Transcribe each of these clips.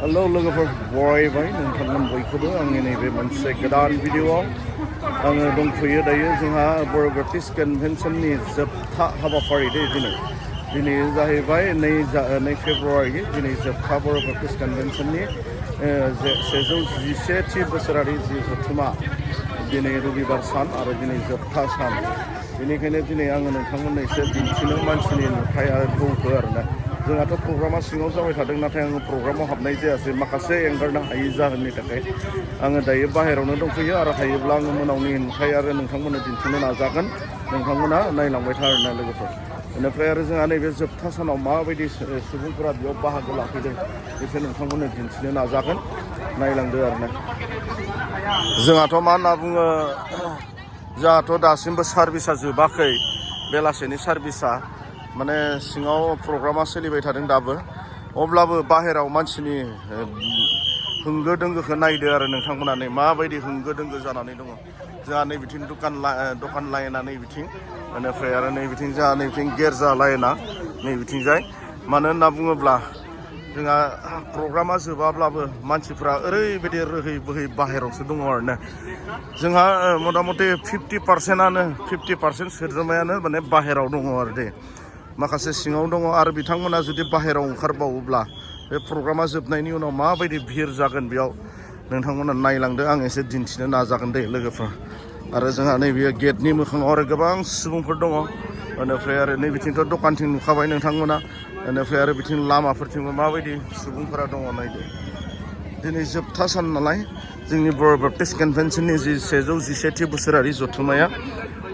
hello लोगोफोर बरायबाय नोंथांमोन बयखौबो आंनि नैबे मोनसे गोदान भिडिअआव आङो दंफैयो दायो जोंहा बर' बाप्टिस्ट कन्भेन्सननि जोबथा हाबाफारि दिनै जाहैबाय 2 फेब्रुवारि दिनै जोबथा बर' बाप्टिस्ट कन्भेन्सननि 111थि बोसोरारि जि जथुमा दिनै रबिबार सान आरो दिनै जोबथा सान बेनिखायनो दिनै आङो नोंथांमोननो एसे दिन्थिनो मानसिनि नुथाय आरो दंखो आरोना जोंहाथ' प्रग्रामा सिङाव जाबाय थादों नाथाय आङो प्रग्रामाव हाबनाय जायासै माखासे एंगारनो हायै जाहोननि थाखाय आङो दायो बाहेरायावनो दंफैयो आरो हायोब्ला आङो मोनावनि नुथाय आरो नोंथांमोननो दिन्थिनो नाजागोन नोंथांमोना नायलांबाय था आरोना लोगोफोर बेनिफ्राय आरो जोंहा नैबे जोबथा सानाव माबायदि सुबुंफोरा बेयाव बाहागो लाफैदों बेखौ नोंथांमोननो दिन्थिनो नाजागोन नायलांदो आरोना जोंहाथ' मा होनना बुङो जोंहाथ' दासिमबो सार्भिसा जोबाखै बेलासेनि सार्भिसा माने सिङाव प्रग्रामा सोलिबाय थादों दाबो अब्लाबो बाहेराव मानसिनि होंगो दोंगोखौ नायदो आरो नोंथांमोना नै माबायदि होंगो दोंगो जानानै दङ जोंहा नै बिथिं दखान लाइना नै बिथिं बेनिफ्राय आरो नै बिथिं जोंहा नै बिथिं गेरजा लाइना नै बिथिंजाय मानो होनना बुङोब्ला जोंहा प्रग्रामा जोबाब्लाबो मानसिफ्रा ओरैबायदि रोहै बोहै बाहेरायावसो दङ आरोना जोंहा मथा मथि 50% सोद्रोमायानो माने बाहेरायाव दङ आरो दे माखासे सिङाव दङ आरो बिथांमोना जुदि बाहेरायाव ओंखारबावोब्ला बे प्रग्रामा जोबनायनि उनाव माबायदि भिर जागोन बेयाव नोंथांमोना नायलांदो आं एसे दिन्थिनो नाजागोन दे लोगोफोर आरो जोंहा नैबे गेटनि मोखाङाव आरो गोबां सुबुंफोर दङ बेनिफ्राय आरो नै बिथिंथ' दखानथिं नुखाबाय नोंथांमोना बेनिफ्राय आरो बिथिं लामाफोरथिंबो माबायदि सुबुंफोरा दङ नायदो दिनै जोबथा सान नालाय जोंनि बर' बाप्टिस्ट कन्भेन्सननि जि 111थि बोसोरारि जथुमाया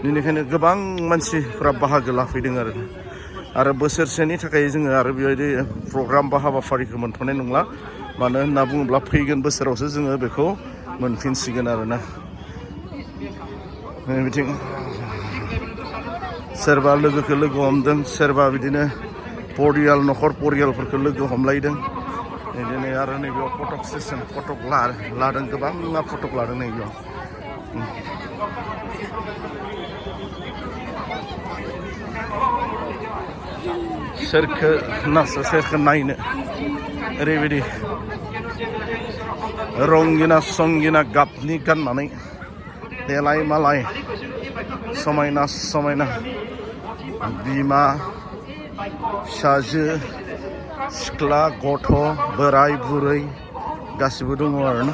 बेनिखायनो गोबां मानसिफ्रा बाहागो लाफैदों आरो बोसोरसेनि थाखाय जोङो आरो बेबायदि प्रग्राम बा हाबाफारिखौ मोनथ'नाय नंला मानो होनना बुङोब्ला फैगोन बोसोरावसो जोङो बेखौ मोनफिनसिगोन आरोना बिथिं सोरबा लोगोखौ लोगो हमदों सोरबा बिदिनो न'खर परियालफोरखौ लोगो हमलायदों बिदिनो आरो नैबेयाव फटक सेसन फटक लादों गोबाङा फटक लादों नैबेयाव सोरखौ नायनो ओरैबायदि रंगिना संगिना गाबनि गाननानै देलाय मालाय समायना समायना बिमा फिसाजो सिख्ला गथ' बोराय बुरै गासिबो दङ आरोना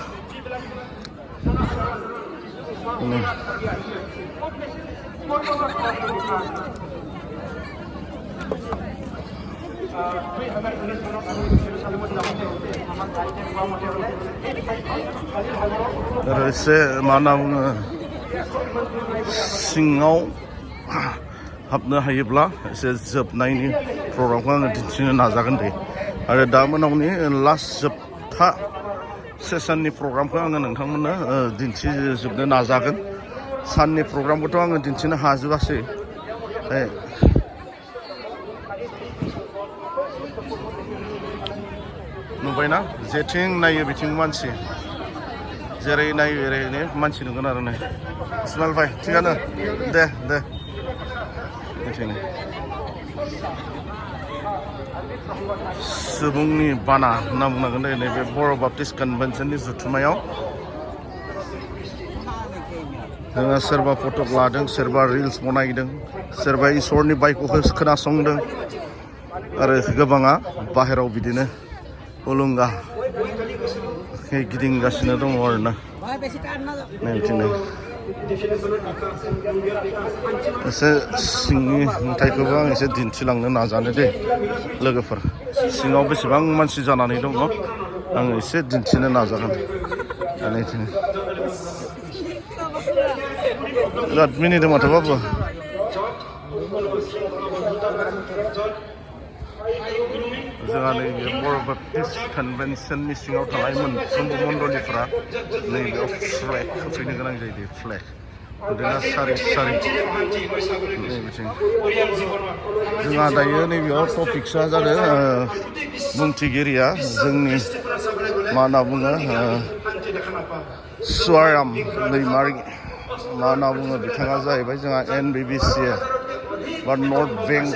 आरो एसे मा होनना बुङो सिङाव हाबनो हायोब्ला एसे जोबनायनि प्रग्रामखौ आङो दिन्थिनो नाजागोन दे आरो दा मोनावनि लास्ट जोबथा सेसननि प्रग्रामखौ आङो नोंथांमोननो दिन्थिजोबनो नाजागोन साननि प्रग्रामखौथ' आङो दिन्थिनो हाजोबासै नुबायना जेथिं नायो बिथिं मानसि जेरै नायो ओरैनो मानसि नुगोन आरो नै इस्माइल भाइ थिगानो दे बिथिंनो सुबुंनि बाना होनना बुंनांगोन दे नैबे बर' बाप्टिस्ट कन्भेन्सननि जथुमायाव जोङो सोरबा फटक लादों सोरबा रिल्स बनायदों सोरबा इसोरनि बाइकखौ खोनासंदों आरो गोबाङा बाहेरायाव बिदिनो उलुंगा गिदिंगासिनो दङ आरोना बिदिनो एसे सिंनि नुथायखौबो आं एसे दिन्थिलांनो नाजानो दे लोगोफोर सिङाव बेसेबां मानसि जानानै दङ आङो एसे दिन्थिनो नाजागोन बिराद मिनिदों माथो बाबु जोंहा नैबे बर' बाप्टिस्ट कन्भेन्सननि सिङाव थानाय मोनफ्रोमबो मण्डलिफ्रा नैबेयाव फ्लेग होफैनो गोनां जायो दे फ्लेग बिदिनो सारि नै बिथिं जोंहा दायो नैबेयाव टपिक्सआ जादों बुंथिगिरिया जोंनि मा होनना बुङो सुवाराम दैमारि मा होनना बुङो बिथाङा जाहैबाय जोंहा NBBC बा नर्थ बेंक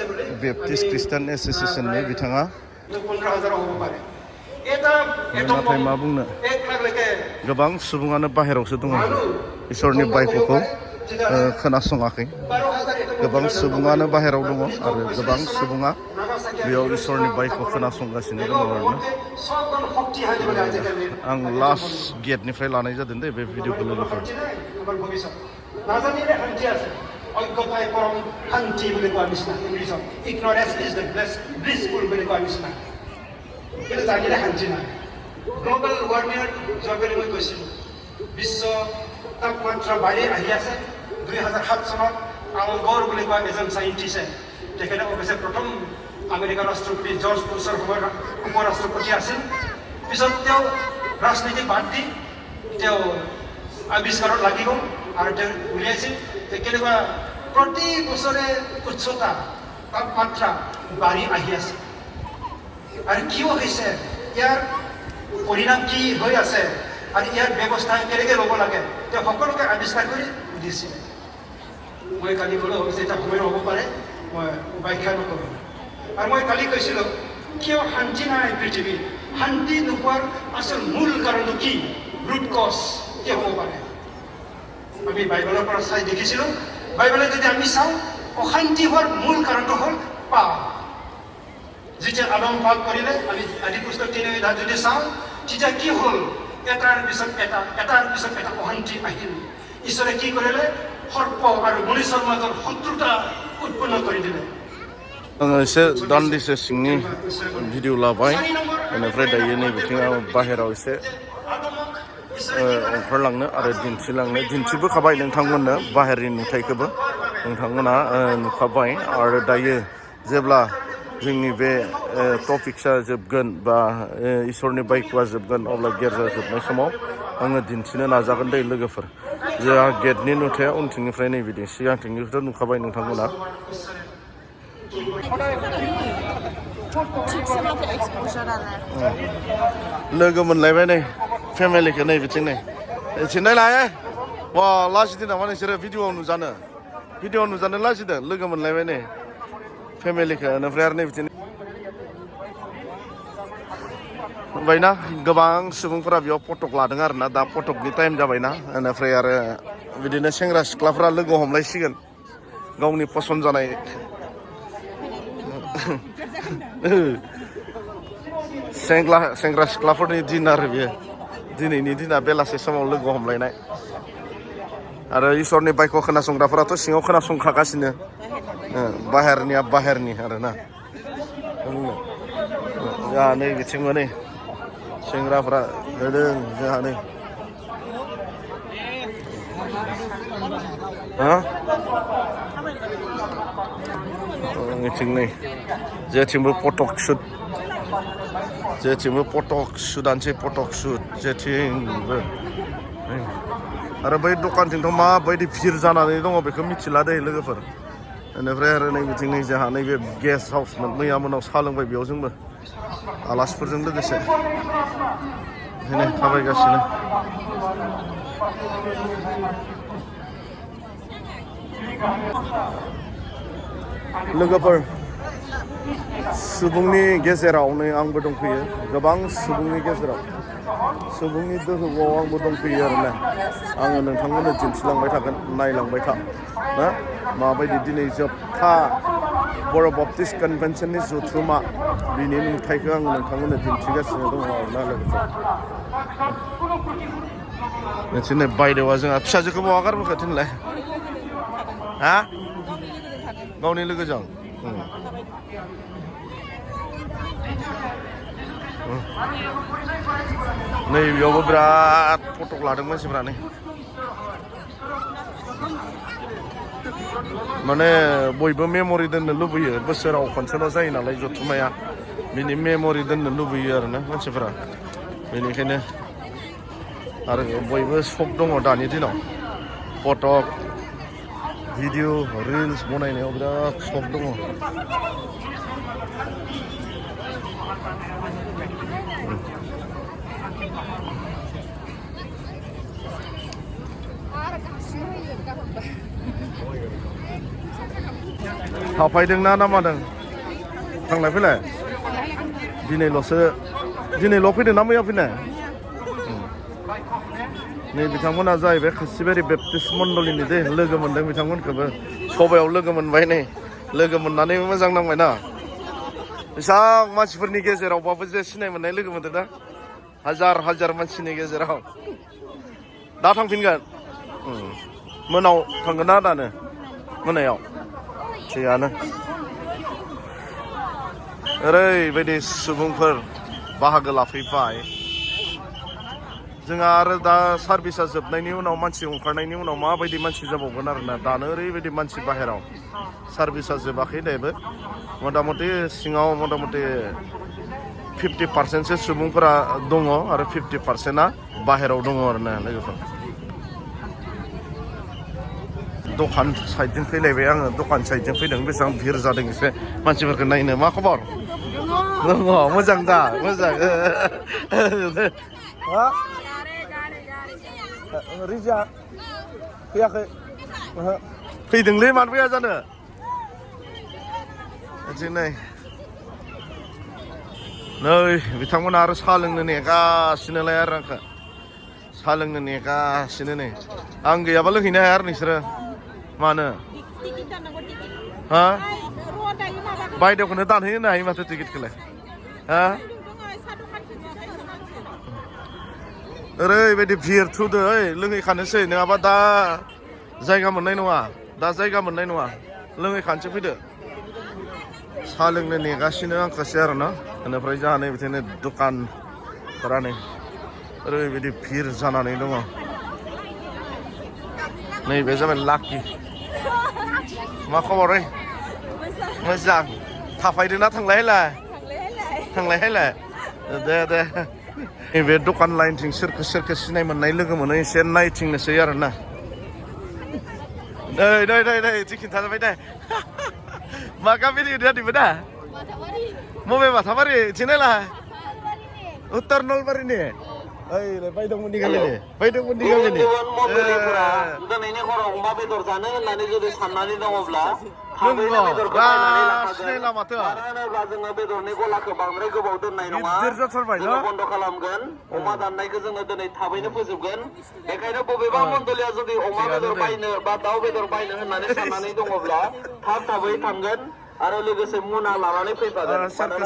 बेप्टिस्ट ख्रिस्टान एस'सिएशननि बिथाङा नाथाय मा बुंनो गोबां सुबुङानो बाहेरायावसो दङ इसोरनि बायख'खौ खोनासङाखै गोबां सुबुङानो बाहेरायाव दङ आरो गोबां सुबुङा बेयाव इसोरनि बायखौ खोनासंगासिनो दङ आरोना आं लास्ट गेटनिफ्राय लानाय जादों दे बे भिडिअखौ लोगोफोर অজ্ঞতাই পৰম শান্তি বুলি কোৱাৰ নিচিনা ইংলিছত ইগনৰেন্স ইজ দ্য ব্লিছফুল বুলি কোৱাৰ নিচিনা কিন্তু জানিলে শান্তি নাই গ্ল'বেল ৱাৰ্মিঙৰ যোৱাকালি মই কৈছিলোঁ বিশ্ব তাপমাত্ৰা বাঢ়ি আহি আছে 2007 চনত আল গ'ৰ বুলি কোৱা এজন চাইণ্টিষ্টে তেখেতে অৱশ্যে প্ৰথম আমেৰিকাৰ ৰাষ্ট্ৰপতি জৰ্জ বুছৰ সময়ত উপৰাষ্ট্ৰপতি আছিল পিছত তেওঁ ৰাজনীতি বাদ দি তেওঁ আৱিষ্কাৰত লাগি গ'ল আৰু তেওঁ উলিয়াইছিল যে কেনেকুৱা প্ৰতি বছৰে উচ্চতা তাপমাত্ৰা বাঢ়ি আহি আছে আৰু কিয় হৈছে ইয়াৰ পৰিণাম কি হৈ আছে আৰু ইয়াৰ ব্যৱস্থা কেনেকৈ ল'ব লাগে তেওঁ সকলোকে আৱিষ্কাৰ কৰি দিছিল মই কালি ক'লো অৱশ্যে এটা সময় হ'ব পাৰে মই ব্যাখ্যা নকৰোঁ আৰু মই কালি কৈছিলোঁ কিয় শান্তি নাই পৃথিৱীত শান্তি নোপোৱাৰ আচল মূল কাৰণটো কি ৰুট কজ কি হ'ব পাৰে আমি বাইবেলৰ পৰা চাই দেখিছিলোঁ বাইবেলত যদি আমি চাওঁ অশান্তি হোৱাৰ মূল কাৰণটো হ'ল পাপ যেতিয়া আদম পাপ কৰিলে আমি আদি পুস্তক 3 অধ্যায় যদি চাওঁ তেতিয়া কি হ'ল এটাৰ পিছত এটা অশান্তি আহিল ঈশ্বৰে কি কৰিলে সৰ্প আৰু মনুষ্যৰ মাজত শত্ৰুতা উৎপন্ন কৰি দিলে आङो एसे दान्दिसे सिंनि भिडिअ लाबाय बेनिफ्राय दायो नैबेथिं आं बाहेरायाव एसे ओंखारलांनो आरो दिन्थिबोखाबाय नोंथांमोननो बाहेरनि नुथायखौबो नोंथांमोना नुखाबाय आरो दायो जेब्ला जोंनि बे टपिक्सा जोबगोन बा इसोरनि बायख'आ जोबगोन अब्ला गिर्जा जोबनाय समाव आङो दिन्थिनो नाजागोन दे लोगोफोर जोंहा गेटनि नुथाया उनथिंनिफ्राय नैबिदि सिगांथिंनिखौथ' नुखाबाय नोंथांमोना लोगो मोनलायबाय नै फेमिलिखौ नै बिथिं नै थिननाय लायो वा लाजिदों नामा नोंसोरो भिडिअआव नुजानो लाजिदों लोगो मोनलायबाय नै फेमिलिखौ ओमफ्राय आरो नै बिथिं ओमफ्रायना गोबां सुबुंफोरा बेयाव फटक लादों आरोना दा फटकनि टाइम जाबायना बेनिफ्राय आरो बिदिनो सेंग्रा सिख्लाफ्रा लोगो हमलायसिगोन गावनि पसन्द जानाय सेंग्रा सिख्लाफोरनि दिन आरो बेयो दिनैनि दिना बेलासे समाव लोगो हमलायनाय आरो इसोरनि बायख' खोनासंग्राफोराथ' सिङाव खोनासंखागासिनो बाहेरनिया बाहेरनि आरोना जोंहा नै बिथिंबो नै सेंग्राफ्रा होदों जोंहा नै मिथिं नै जेथिंबो फटक शुटआनोसै फटक शुट जेथिंबो आरो बै दखानथिंथ' माबायदि भिर जानानै दङ बेखौ मिथिला दे लोगोफोर बेनिफ्राय आरो नै बिथिं नै जोंहा नैबे गेस्ट हाउसमोन मैया मोनाव साहा लोंबाय बेयाव जोंबो आलासिफोरजों लोगोसे ओंखायनो थाबायगासिनो लोगोफोर सुबुंनि गेजेराव नै आंबो दंफैयो गोबां सुबुंनि गेजेराव सुबुंनि दोहौआव आंबो दंफैयो आरोना आङो नोंथांमोननो दिन्थिलांबाय थागोन नायलांबाय था ना माबायदि दिनै जोबथा बर' बाप्टिस्ट कनभेन्सननि जथुमा बिनि नुथायखौ आं नोंथांमोननो दिन्थिगासिनो दङ आरोना लोगोफोर नोंसोरनो बायदेवा जोंहा फिसाजोखौ बहा गारबोखो थिनलाय हा गावनि लोगोजों नै बेयावबो बिराद फटक लादों मानसिफ्रा नै माने बयबो मेम'रि दोननो लुबैयो बोसोराव खनसेल' जायो नालाय जथुमाया बिनि मेम'रि दोननो लुबैयो आरोना मानसिफ्रा बेनिखायनो आरो बयबो सक दङ दानि दिनाव फटक भिडिअ रिल्स बनायनायाव बिराद सक दङ थाफायदोंना ना मादों थांलाय फैलाय दिनैल'सो दिनैल' फैदों ना मैया फैनाय नै बिथांमोना जाहैबाय खासिबारि बेप्टिस्ट मण्डलिनि दे लोगो मोनदों बिथांमोनखौबो सबायाव लोगो मोनबाय नै लोगो मोननानै मोजां नांबायना बेसेबां मानसिफोरनि गेजेरावबाबो जे सिनाय मोननाय लोगो मोनदों ना हाजार हाजार मानसिनि गेजेराव दा थांफिनगोन मोनाव थांगोन ना दानो मोनायाव थिगानो ओरैबायदि सुबुंफोर बाहागो लाफैबाय जोंहा आरो दा सार्भिसा जोबनायनि उनाव मानसि ओंखारनायनि उनाव माबायदि मानसि जाबावगोन आरोना दानो ओरैबायदि मानसि बाहेराव सार्भिसा जोबाखै दाबो मथा मथि सिङाव मथा मथि 50% सुबुंफोरा दङ आरो 50%आ बाहेराव दङ आरोना लोगोफोर दखान साइडजों फैलायबाय आङो दखान साइडजों फैदों बेसेबां भिर जादों एसे मानसिफोरखौ नायनो मा खबर दङ मोजां दा मोजां रिजा फैयाखै फैदोंलै मानो फैया जानो नै बिथांमोना आरो साहा लोंनो नेगासिनोलाय आरो आंखौ साहा लोंनो नेगासिनो नै आं गैयाबा लोंहैनो हाया आरो नोंसोरो मानो हा बायदेवखौनो दानहैनो हायो माथो टिकेटखौलाय हा ओरैबायदि भिर थुदो ओइ लोंहैखानोसै नङाबा दा जायगा मोननाय नङा लोंहैखानोसै फैदो साहा लोंनो नेगासिनो आंखौसो आरो ना बेनिफ्राय जोंहा नै बिदिनो दखानफोरा नै ओरैबायदि भिर जानानै दङ नैबे जाबाय लाकि मा खबर मोजां थाफायदों ना थांलाय फैलाय दे नैबे दखान लाइनथिं सोरखो सिनाय मोननाय लोगो मोनो एसे नायथिंनोसै आरो ना नै खिन्थाजाबाय दे मा गामिनि जादोंमोन दा मबे बाथाबारि थिनायलाय उत्तर नलबारिनि बायदंमोननि गामिनि दिनैनि हराव अमा बेदर जानो होननानै जुदि साननानै दङब्ला थाबैनो बेदरखौ बायनानै लाखागोन मानो होनोब्ला जोङो बेदरनि गलाखौ बांद्राय गोबाव दोननाय नङा जोङो बन्द' खालामगोन अमा दाननायखौ जोङो दिनै थाबैनो फोजोबगोन बेखायनो बबेबा मण्डलिया जुदि अमा बेदर बायनो बा दाउ बेदर बायनो होननानै साननानै दङब्ला थाबै थांगोन आरो लोगोसे मुना लानानै फैफागोन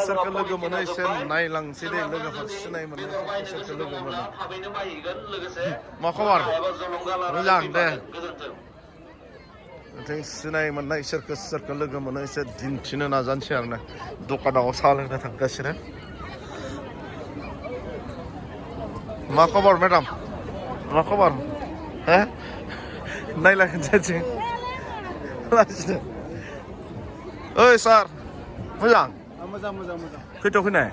सोरखो लोगो मोनो एसे नायलांसै दे लोगोफोर सिनाय मोनो सोरखो लोगो मोनो थाबैनो बायहैगोन लोगोसे मा खबर मोजां दे गोजोन्थों जों सिनाय मोननाय सोरखो लोगो मोनो एसे दिन्थिनो नाजानोसै आरो ना दखानाव साहा लोंनो थांगासिनो मा खबर मेडाम मा खबर हो नायलांसै ओइ सार मोजां खैथायाव फैनाय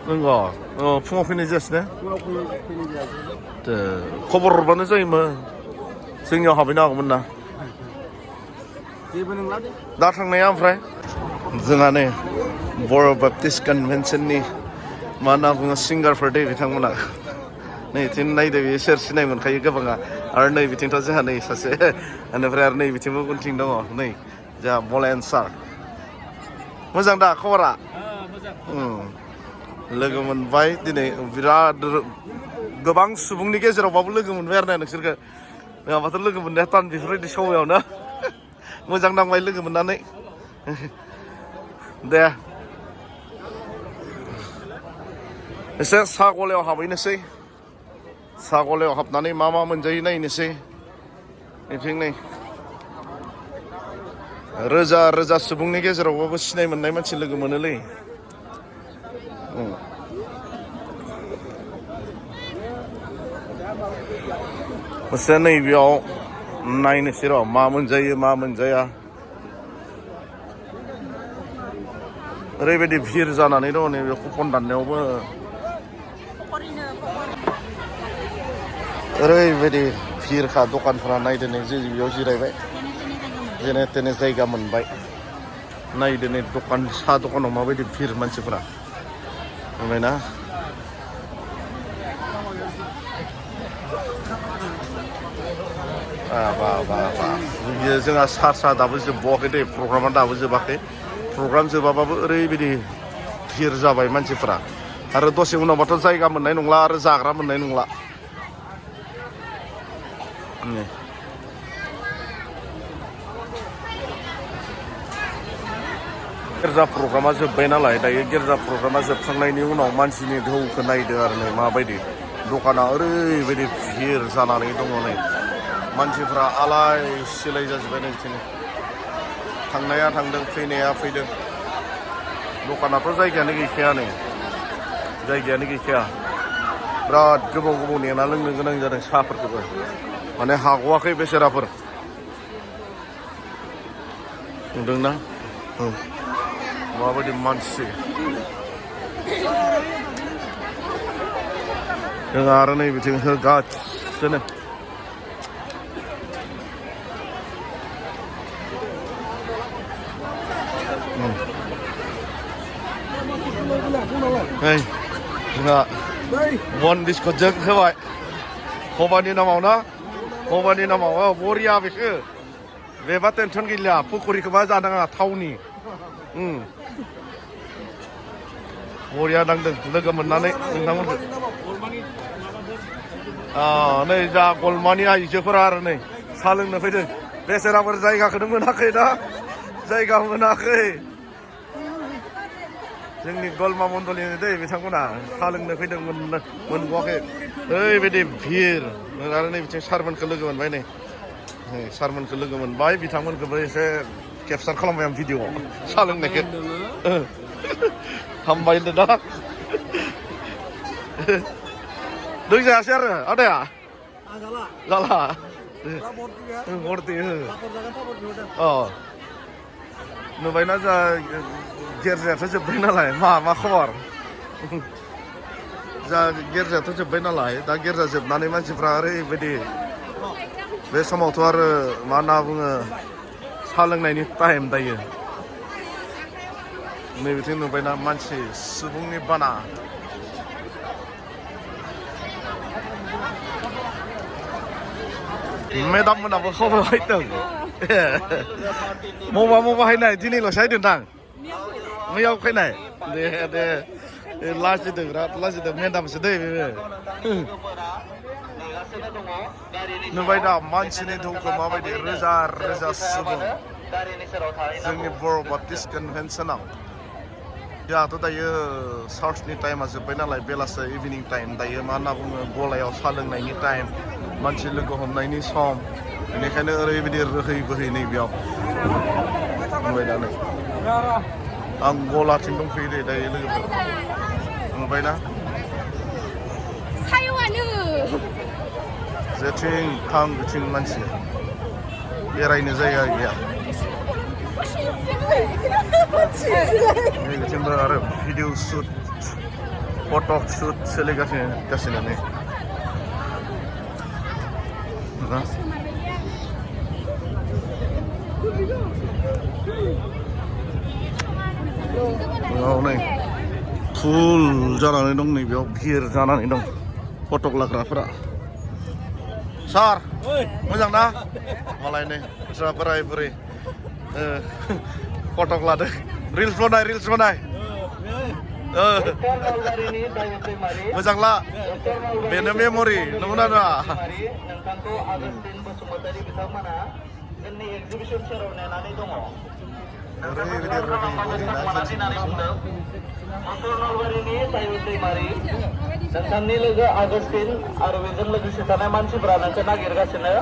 नंगौ फुङाव फैनाय जायासै खबर हरबानो जायोमोन जोंनियाव हाबहैनो हागौमोन ना दा थांनाया ओमफ्राय जोंहा नै बर' बेप्टिस्ट कनभेन्सननि मा होनना बुङो सिंगारफोर दे बिथांमोना नै बिथिं नायदो बे सोर सिनाय मोनखायो गोबाङा आरो नै बिथिंथ' जोंहा नै सासे बेनिफ्राय आरो नै बिथिंबो उनथिं दङ नै जोंहा बलेन सार मोजां दा खबरा लोगो मोनबाय दिनै बिराद गोबां सुबुंनि गेजेरावबाबो लोगो मोनबाय आरो ना नोंसोरखौ नङाबाथ' लोगो मोननाया टान बेफोरबायदि समायावनो मोजां नांबाय लोगो मोननानै दे एसे साहा गलायाव हाबहैनोसै साहा गलायाव हाबनानै मा मोनजायो नायनोसै बिथिं नै रोजा सुबुंनि गेजेरावबाबो सिनाय मोननाय मानसि लोगो मोनोलै एसे नैबेयाव नायनोसै र' मा मोनजायो मा मोनजाया ओरैबायदि भिर जानानै दङ नैबे कुपन दाननायावबो ओरैबायदि भिरखा दखानफोरा नायदो नै जे बेयाव जिरायबाय जेने तेने जायगा मोनबाय नायदो नै दखान साहा दखानाव माबायदि भिर मानसिफोरा नुबायना बियो जोंहा साहा दाबो जोबबावाखै दे प्रग्रामा दाबो जोबाखै प्रग्राम जोबाबाबो ओरैबायदि भिर जाबाय मानसिफ्रा आरो दसे उनावबाथ' जायगा मोननाय नंला आरो जाग्रा मोननाय नंला गिर्जा प्रग्रामा जोब्बाय नालाय दायो गिर्जा प्रग्रामा जोबखांनायनि उनाव मानसिनि ढौखौ नायदो आरो नै माबायदि दखाना ओरैबायदि भिर जानानै दङ नै मानसिफ्रा आलाय सिलाय जाजोब्बाय नोंथिं थांनाया थांदों फैनाया फैदों दखानाथ' जायगायानो गैखाया नै जायगायानो गैखाया बिराद गोबाव गोबाव नेना लोंनो गोनां जादों साहाफोरखौबो माने हाग'वाखै बेसेराफोर नुदोंना माबायदि मानसि जोंहा आरो नै बिथिं होगासिनो जोंहा बन बिस्कुटजों होबाय हबानि नामाव ना हबानि नामाव बरिया बेखौ बेबा टेनसन गैलिया फुखुरिखौबा जानाङा थावनि बरिया नांदों लोगो मोननानै नोंथांमोनखौ नै जा गलमानि आइजोफोरा आरो नै साहा लोंनो फैदों बेसेराफोर जायगाखौनो मोनाखै ना जायगा मोनाखै जोंनि गलमा मण्डलिनि दै बिथांमोना साहा लोंनो फैदों मोनगवाखै ओरैबायदि भिर आरो नै बिथिं सारमोनखौ लोगो मोनबाय नै सारमोनखौ लोगो मोनबाय बिथांमोनखौबो एसे केपचार खालामबाय आं भिडिअ'आव साहा लोंनायखौ हामबाय होनदों ना लोंजायासै आरो आदाया जाला नुबायना जा गिर्जायाथ' जोब्बाय नालाय मा खबर जा गिर्जायाथ' जोब्बाय नालाय दा गिर्जा जोबनानै मानसिफ्रा ओरैबायदि बे समावथ' आरो मा होनना बुङो साहा लोंनायनि टाइम दायो नैबिथिं नुबायना मानसि सुबुंनि बाना मेदाम मोनाबो खबर हायदों मबा हायनाय दिनैल'सो हायदोंदां मैयाव फैनाय दे लाजिदों बिराद लाजिदों मेदामसो दै बे नुबाय दा मानसिनि ढौखौ माबायदि रोजा रोजा सुबुं जोंनि बर' बाप्टिस्ट कनभेन्सनाव जोंहाथ' दायो सार्चनि टाइमा जोब्बाय नालाय बेलासे इभिनिं टाइम दायो मा होनना बुङो गलायाव साहा लोंनायनि टाइम मानसि लोगो हमनायनि सम बेनिखायनो ओरैबायदि रोहै बोहै नै बेयाव नुबाय दा नै आं गलाथिं दंफैयो दे दायो लोगोफोर नुबायना जेथिं थां बिथिं मानसि बेरायनो जायगा गैया बिथिंबो आरो भिडिअ शुट फट' शुट सोलिगासिनो नै नै फुल जानानै दं नै बेयाव भिर जानानै दं फटक लाग्राफोरा सार मोजां ना मालाय नै बिस्रा बोराय बुरै फटक लादों रिल्स बनाय मोजां ला बेनो मेम'रि नंगौना नङा ओरैबायदि नोंथांनि लोगो आगस्टिन आरो बेजों लोगोसे थानाय मानसिफोरा नोंखौ नागिरगासिनो